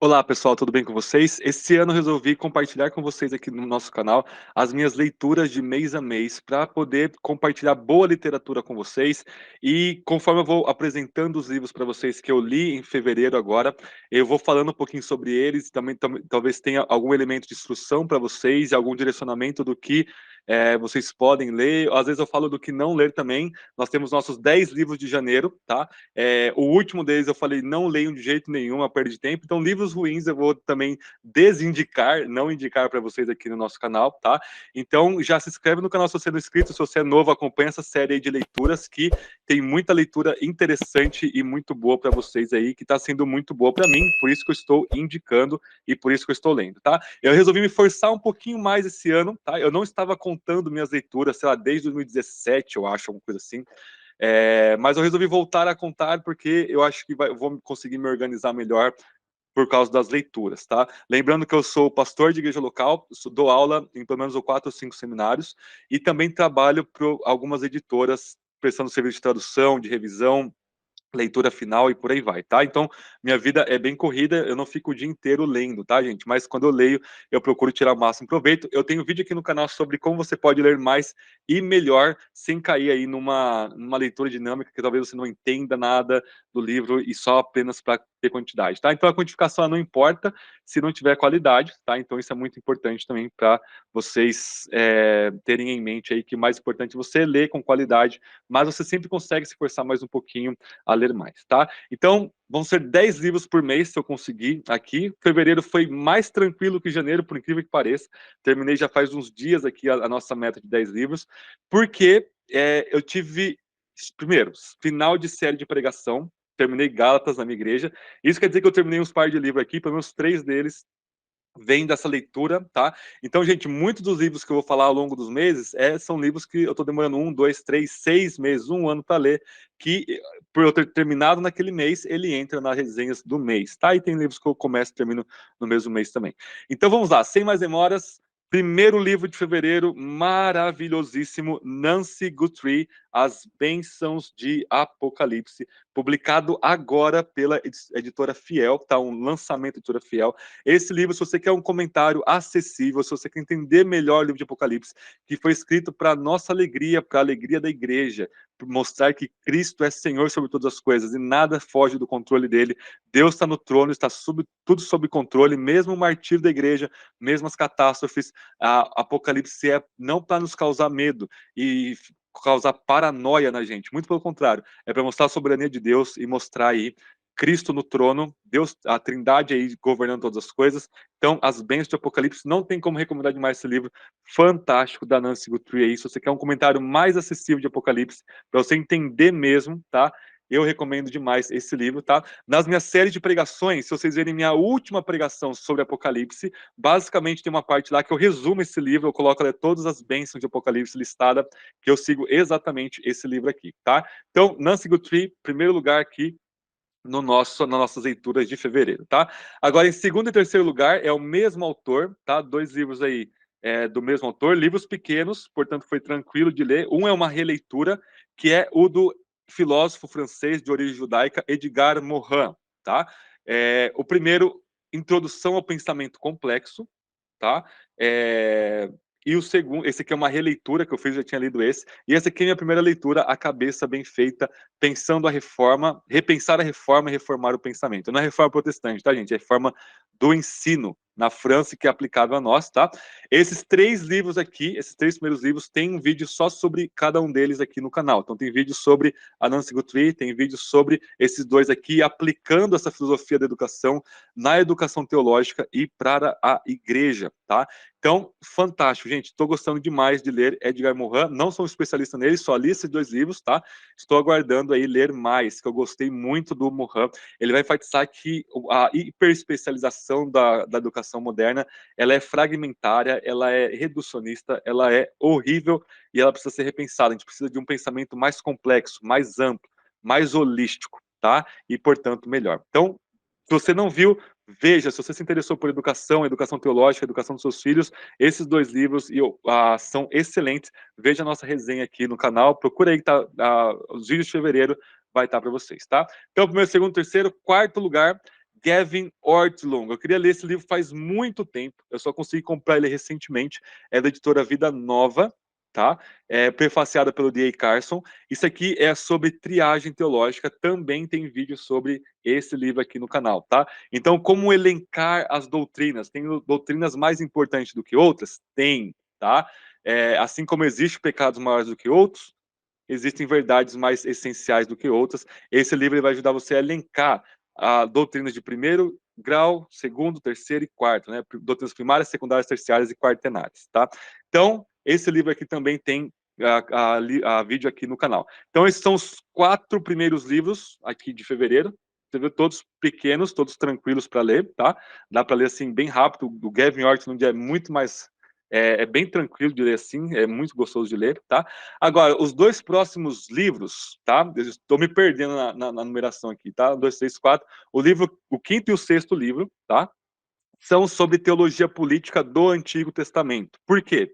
Olá pessoal, tudo bem com vocês? Esse ano eu resolvi compartilhar com vocês aqui no nosso canal as minhas leituras de mês a mês para poder compartilhar boa literatura com vocês e conforme eu vou apresentando os livros para vocês que eu li em fevereiro agora, eu vou falando um pouquinho sobre eles, também talvez tenha algum elemento de instrução para vocês e algum direcionamento do que vocês podem ler. Às vezes eu falo do que não ler também. Nós temos nossos 10 livros de janeiro, tá? O último deles eu falei, não leiam de jeito nenhum, a perda de tempo. Então, livros ruins eu vou também desindicar, não indicar para vocês aqui no nosso canal, tá? Então, já se inscreve no canal se você não é inscrito, se você é novo, acompanha essa série aí de leituras que tem muita leitura interessante e muito boa para vocês aí, que está sendo muito boa para mim, por isso que eu estou indicando e por isso que eu estou lendo, tá? Eu resolvi me forçar um pouquinho mais esse ano, tá? Eu não estava contando minhas leituras, sei lá, desde 2017, eu acho, alguma coisa assim. Mas eu resolvi voltar a contar porque eu acho que eu vou conseguir me organizar melhor por causa das leituras, tá? Lembrando que eu sou pastor de igreja local, dou aula em pelo menos 4 ou 5 seminários e também trabalho para algumas editoras prestando serviço de tradução, de revisão, leitura final e por aí vai, tá? Então, minha vida é bem corrida, eu não fico o dia inteiro lendo, tá, gente? Mas quando eu leio, eu procuro tirar o máximo proveito. Eu tenho vídeo aqui no canal sobre como você pode ler mais e melhor, sem cair aí numa leitura dinâmica que talvez você não entenda nada do livro e só apenas para ter quantidade, tá? Então, a quantificação não importa se não tiver qualidade, tá? Então, isso é muito importante também para vocês terem em mente aí que o mais importante é você ler com qualidade, mas você sempre consegue se forçar mais um pouquinho a ler mais, tá? Então, vão ser 10 livros por mês, se eu conseguir aqui. Fevereiro foi mais tranquilo que janeiro, por incrível que pareça. Terminei já faz uns dias aqui a nossa meta de 10 livros, porque eu tive, primeiro, final de série de pregação, terminei Gálatas na minha igreja. Isso quer dizer que eu terminei uns par de livros aqui, pelo menos 3 deles vem dessa leitura, tá? Então, gente, muitos dos livros que eu vou falar ao longo dos meses são livros que eu estou demorando 1, 2, 3, 6 meses, um ano para ler, que por eu ter terminado naquele mês, ele entra nas resenhas do mês, tá? E tem livros que eu começo e termino no mesmo mês também. Então, vamos lá, sem mais demoras, primeiro livro de fevereiro, maravilhosíssimo, Nancy Guthrie, As Bênçãos de Apocalipse, publicado agora pela editora Fiel, tá? Um lançamento da editora Fiel. Esse livro, se você quer um comentário acessível, se você quer entender melhor o livro de Apocalipse, que foi escrito para nossa alegria, para a alegria da igreja, mostrar que Cristo é Senhor sobre todas as coisas e nada foge do controle dele. Deus está no trono, está tudo sob controle, mesmo o martírio da igreja, mesmo as catástrofes. Apocalipse é não para nos causar medo e causar paranoia na gente, muito pelo contrário, é para mostrar a soberania de Deus e mostrar aí Cristo no trono, Deus, a Trindade aí governando todas as coisas. Então, As Bênçãos de Apocalipse, não tem como recomendar demais esse livro fantástico da Nancy Guthrie aí. Se você quer um comentário mais acessível de Apocalipse, para você entender mesmo, tá? Eu recomendo demais esse livro, tá? Nas minhas séries de pregações, se vocês verem minha última pregação sobre Apocalipse, basicamente tem uma parte lá que eu resumo esse livro, eu coloco todas as bênçãos de Apocalipse listada, que eu sigo exatamente esse livro aqui, tá? Então, Nancy Guthrie, primeiro lugar aqui, nas nossas leituras de fevereiro, tá? Agora, em segundo e terceiro lugar, é o mesmo autor, tá? 2 livros aí do mesmo autor, livros pequenos, portanto foi tranquilo de ler. Um é uma releitura, que é o do filósofo francês de origem judaica, Edgar Morin, tá? O primeiro, Introdução ao Pensamento Complexo, tá? E o segundo, esse aqui é uma releitura que eu fiz, já tinha lido esse, e essa aqui é a minha primeira leitura, A Cabeça Bem Feita, pensando a reforma, repensar a reforma e reformar o pensamento. Não é reforma protestante, tá, gente? É reforma do ensino na França, que é aplicável a nós, tá? Esses 3 livros aqui, esses 3 primeiros livros, tem um vídeo só sobre cada um deles aqui no canal. Então tem vídeo sobre a Nancy Guthrie, tem vídeo sobre esses 2 aqui, aplicando essa filosofia da educação na educação teológica e para a igreja, tá? Então, fantástico, gente. Estou gostando demais de ler Edgar Morin. Não sou um especialista nele, só li esses 2 livros, tá? Estou aguardando aí ler mais, que eu gostei muito do Morin. Ele vai enfatizar que a hiperespecialização da educação moderna, ela é fragmentária, ela é reducionista, ela é horrível e ela precisa ser repensada. A gente precisa de um pensamento mais complexo, mais amplo, mais holístico, tá? E, portanto, melhor. Então, se você não viu, veja. Se você se interessou por educação, educação teológica, educação dos seus filhos, esses 2 livros são excelentes. Veja a nossa resenha aqui no canal. Procura aí, tá, os vídeos de fevereiro vai estar para vocês, tá? Então, primeiro, segundo, terceiro, quarto lugar, Gavin Ortlund. Eu queria ler esse livro faz muito tempo, eu só consegui comprar ele recentemente, é da editora Vida Nova, tá? É prefaciada pelo D.A. Carson. Isso aqui é sobre triagem teológica, também tem vídeo sobre esse livro aqui no canal, tá? Então, como elencar as doutrinas? Tem doutrinas mais importantes do que outras? Tem, tá? Assim como existe pecados maiores do que outros, existem verdades mais essenciais do que outras. Esse livro vai ajudar você a elencar doutrinas de primeiro grau, segundo, terceiro e quarto, né? Doutrinas primárias, secundárias, terciárias e quartenárias, tá? Então, esse livro aqui também tem a vídeo aqui no canal. Então, esses são os 4 primeiros livros aqui de fevereiro. Você viu, todos pequenos, todos tranquilos para ler, tá? Dá para ler assim bem rápido. O Gavin Ortlund é muito mais bem tranquilo de ler assim, é muito gostoso de ler, tá? Agora, os 2 próximos livros, tá? Eu estou me perdendo na numeração aqui, tá? 2, 3, 4. O quinto e o sexto livro, tá? São sobre teologia política do Antigo Testamento. Por quê?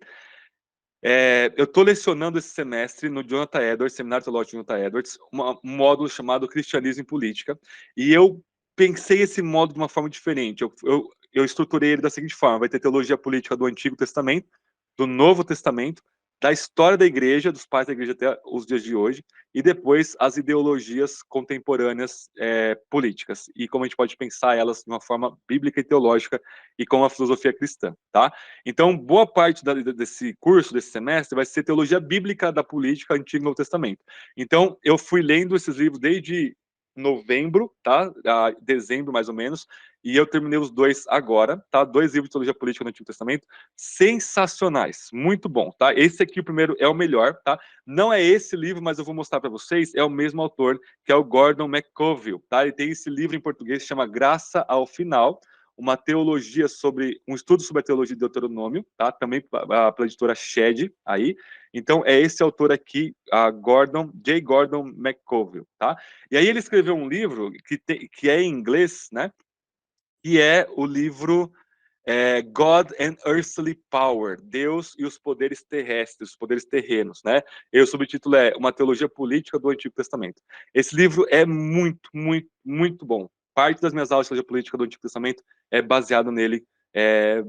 Eu estou lecionando esse semestre no Jonathan Edwards, Seminário Teológico de Jonathan Edwards, um módulo chamado Cristianismo e Política, e eu pensei esse módulo de uma forma diferente. Eu estruturei ele da seguinte forma: vai ter teologia política do Antigo Testamento, do Novo Testamento, da história da igreja, dos pais da igreja até os dias de hoje, e depois as ideologias contemporâneas políticas, e como a gente pode pensar elas de uma forma bíblica e teológica, e com a filosofia cristã, tá? Então, boa parte desse curso, desse semestre, vai ser teologia bíblica da política, Antigo e Novo Testamento. Então, eu fui lendo esses livros desde novembro, tá? Dezembro, mais ou menos, e eu terminei os 2 agora, tá? 2 livros de teologia política no Antigo Testamento, sensacionais, muito bom, tá? Esse aqui, o primeiro, é o melhor, tá? Não é esse livro, mas eu vou mostrar para vocês, é o mesmo autor, que é o Gordon McCoville, tá? Ele tem esse livro em português que chama Graça ao Final, um estudo sobre a teologia de Deuteronômio, tá? Também pela editora Shed, aí. Então, é esse autor aqui, J. Gordon McCoville, tá? E aí ele escreveu um livro que é em inglês, né? Que é o livro God and Earthly Power, Deus e os poderes terrestres, os poderes terrenos, né? E o subtítulo é Uma Teologia Política do Antigo Testamento. Esse livro é muito, muito, muito bom. Parte das minhas aulas de teologia política do Antigo Testamento é baseado nele,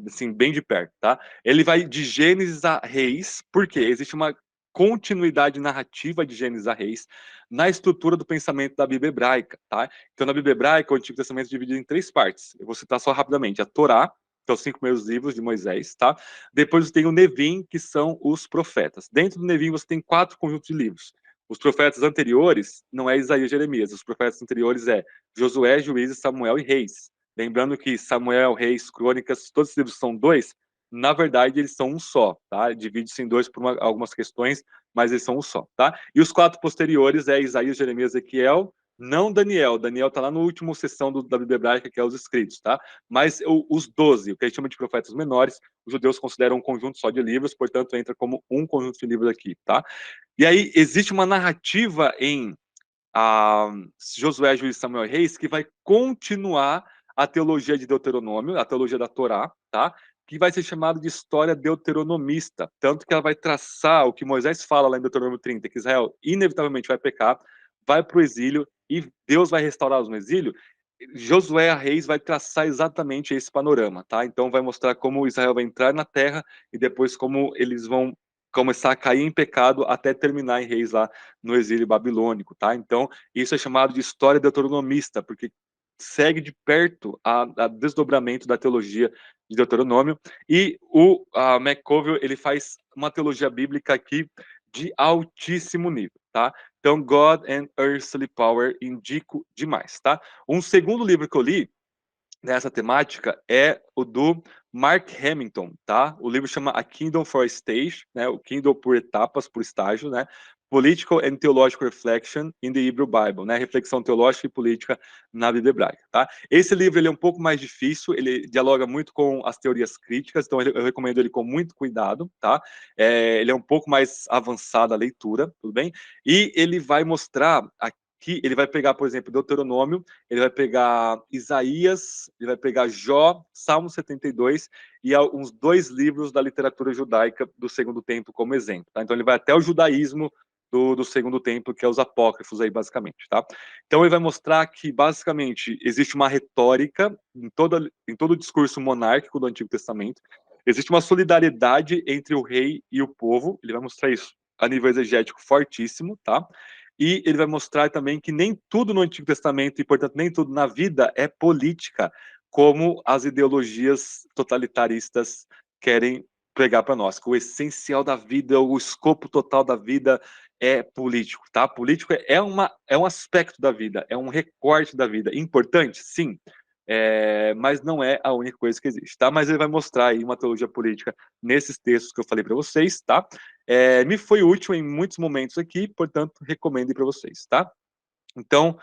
assim, bem de perto, tá? Ele vai de Gênesis a Reis, porque existe uma continuidade narrativa de Gênesis a Reis na estrutura do pensamento da Bíblia hebraica, tá? Então, na Bíblia hebraica, o Antigo Testamento é dividido em 3 partes. Eu vou citar só rapidamente: a Torá, que são os 5 primeiros livros de Moisés, tá? Depois tem o Nevim, que são os profetas. Dentro do Nevim você tem 4 conjuntos de livros. Os profetas anteriores não é Isaías e Jeremias, os profetas anteriores é Josué, Juízes, Samuel e Reis. Lembrando que Samuel, Reis, Crônicas, todos esses livros são 2, na verdade eles são um só, tá? Divide-se em 2 por algumas questões, mas eles são um só, tá? E os 4 posteriores é Isaías, Jeremias, Ezequiel, não Daniel. Daniel está lá no último seção da Bíblia hebraica, que é os escritos, tá? Mas os 12, o que a gente chama de profetas menores, os judeus consideram um conjunto só de livros, portanto, entra como um conjunto de livros aqui, tá? E aí, existe uma narrativa em Josué, Juiz, Samuel e Reis, que vai continuar a teologia de Deuteronômio, a teologia da Torá, tá? Que vai ser chamada de história deuteronomista, tanto que ela vai traçar o que Moisés fala lá em Deuteronômio 30, que Israel inevitavelmente vai pecar, vai para o exílio, e Deus vai restaurá-los no exílio. Josué a Reis vai traçar exatamente esse panorama, tá? Então vai mostrar como Israel vai entrar na terra e depois como eles vão começar a cair em pecado até terminar em Reis lá no exílio babilônico, tá? Então isso é chamado de história deuteronomista, porque segue de perto a desdobramento da teologia de Deuteronômio, e o McCoville, ele faz uma teologia bíblica aqui de altíssimo nível, tá? Então, God and Earthly Power, indico demais, tá? Um segundo livro que eu li nessa temática é o do Mark Hamilton, tá? O livro chama A Kingdom for a Stage, né? O Kingdom por etapas, por estágio, né? Political and Theological Reflection in the Hebrew Bible, né? Reflexão teológica e política na Bíblia hebraica, tá? Esse livro ele é um pouco mais difícil, ele dialoga muito com as teorias críticas, então eu recomendo ele com muito cuidado, tá? Ele é um pouco mais avançado a leitura, tudo bem? E ele vai mostrar aqui, ele vai pegar, por exemplo, Deuteronômio, ele vai pegar Isaías, ele vai pegar Jó, Salmo 72 e uns 2 livros da literatura judaica do Segundo Templo como exemplo, tá? Então ele vai até o judaísmo do Segundo Templo, que é os apócrifos aí, basicamente, tá? Então ele vai mostrar que, basicamente, existe uma retórica em todo o discurso monárquico do Antigo Testamento, existe uma solidariedade entre o rei e o povo, ele vai mostrar isso a nível exegético fortíssimo, tá? E ele vai mostrar também que nem tudo no Antigo Testamento, e portanto nem tudo na vida, é política, como as ideologias totalitaristas querem pregar para nós, que o essencial da vida, o escopo total da vida é político, tá? Político é um aspecto da vida, é um recorte da vida. Importante? Sim. Mas não é a única coisa que existe, tá? Mas ele vai mostrar aí uma teologia política nesses textos que eu falei para vocês, tá? Me foi útil em muitos momentos aqui, portanto, recomendo para vocês, tá? Então,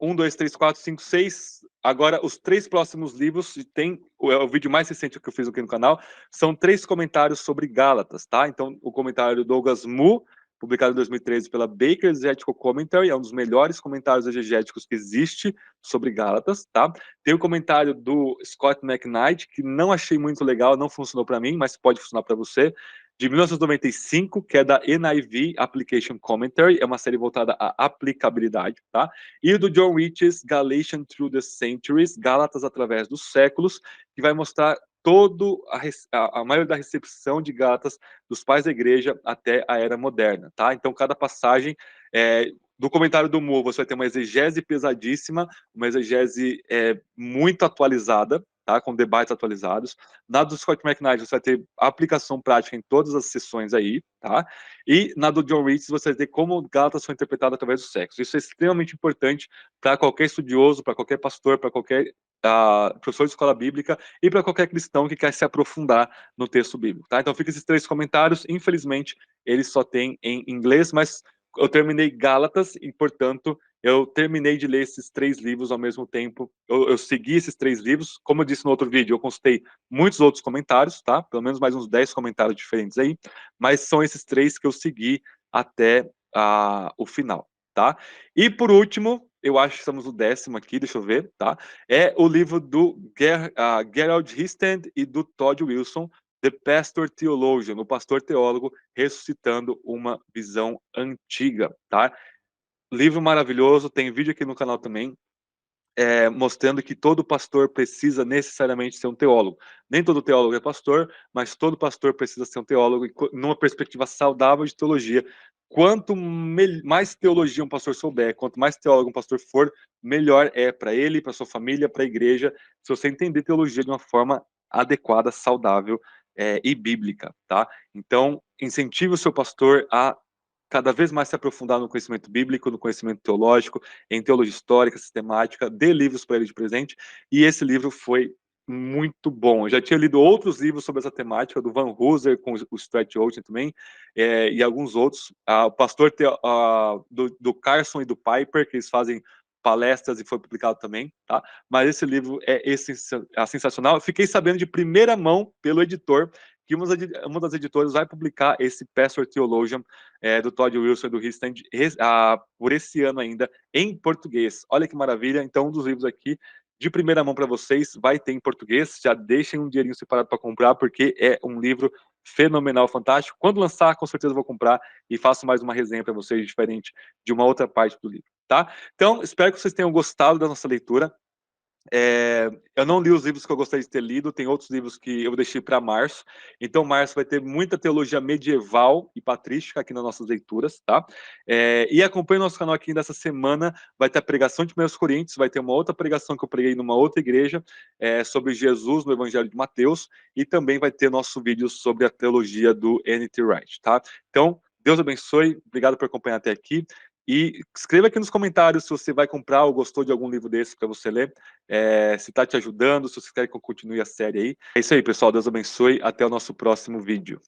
1, 2, 3, 4, 5, 6. Agora, os 3 próximos livros, tem o vídeo mais recente que eu fiz aqui no canal, são 3 comentários sobre Gálatas, tá? Então, o comentário do Douglas Moo, publicado em 2013 pela Baker Exegetical Commentary, é um dos melhores comentários exegéticos que existe sobre Gálatas, tá? Tem o comentário do Scott McKnight, que não achei muito legal, não funcionou para mim, mas pode funcionar para você, de 1995, que é da NIV Application Commentary, é uma série voltada à aplicabilidade, tá? E do John Rich's Galatians Through the Centuries, Gálatas através dos séculos, que vai mostrar todo a maioria da recepção de Gálatas dos pais da igreja até a era moderna, tá? Então, cada passagem, do comentário do Moore, você vai ter uma exegese pesadíssima, uma exegese muito atualizada, tá? Com debates atualizados. Na do Scott McKnight, você vai ter aplicação prática em todas as sessões aí, tá? E na do John Reitz, você vai ter como Gálatas foi interpretado através do sexo. Isso é extremamente importante para qualquer estudioso, para qualquer pastor, para qualquer professor de escola bíblica e para qualquer cristão que quer se aprofundar no texto bíblico, tá? Então fica esses 3 comentários. Infelizmente, eles só têm em inglês, mas eu terminei Gálatas e, portanto, eu terminei de ler esses 3 livros ao mesmo tempo. Eu segui esses 3 livros. Como eu disse no outro vídeo, eu consultei muitos outros comentários, tá? Pelo menos mais uns 10 comentários diferentes aí. Mas são esses 3 que eu segui até o final, tá? E por último, eu acho que estamos no 10º aqui, deixa eu ver, tá? É o livro do Gerald Histand e do Todd Wilson, The Pastor Theologian, o pastor teólogo ressuscitando uma visão antiga, tá? Livro maravilhoso, tem vídeo aqui no canal também, mostrando que todo pastor precisa necessariamente ser um teólogo. Nem todo teólogo é pastor, mas todo pastor precisa ser um teólogo, numa perspectiva saudável de teologia. Quanto mais teologia um pastor souber, quanto mais teólogo um pastor for, melhor é para ele, para sua família, para a igreja, se você entender teologia de uma forma adequada, saudável e bíblica, tá? Então, incentive o seu pastor a cada vez mais se aprofundar no conhecimento bíblico, no conhecimento teológico, em teologia histórica, sistemática, dê livros para ele de presente, e esse livro foi muito bom. Eu já tinha lido outros livros sobre essa temática, do Van Hooser, com o Stuart Oaten também, e alguns outros. O pastor do Carson e do Piper, que eles fazem palestras e foi publicado também, tá? Mas esse livro é sensacional. Eu fiquei sabendo de primeira mão pelo editor que uma das editoras vai publicar esse Pastor Theologian do Todd Wilson e do Histand por esse ano ainda, em português. Olha que maravilha. Então, um dos livros aqui, de primeira mão para vocês, vai ter em português. Já deixem um dinheirinho separado para comprar, porque é um livro fenomenal, fantástico. Quando lançar, com certeza vou comprar e faço mais uma resenha para vocês, diferente de uma outra parte do livro, tá? Então, espero que vocês tenham gostado da nossa leitura. Eu não li os livros que eu gostaria de ter lido, tem outros livros que eu deixei para março. Então, março vai ter muita teologia medieval e patrística aqui nas nossas leituras, tá? E acompanhe o nosso canal aqui dessa semana, vai ter a pregação de 1 Coríntios, vai ter uma outra pregação que eu preguei numa outra igreja, sobre Jesus no Evangelho de Mateus, e também vai ter nosso vídeo sobre a teologia do N.T. Wright, tá? Então, Deus abençoe, obrigado por acompanhar até aqui. E escreva aqui nos comentários se você vai comprar ou gostou de algum livro desse para você ler, se está te ajudando, se você quer que eu continue a série aí. É isso aí, pessoal. Deus abençoe. Até o nosso próximo vídeo.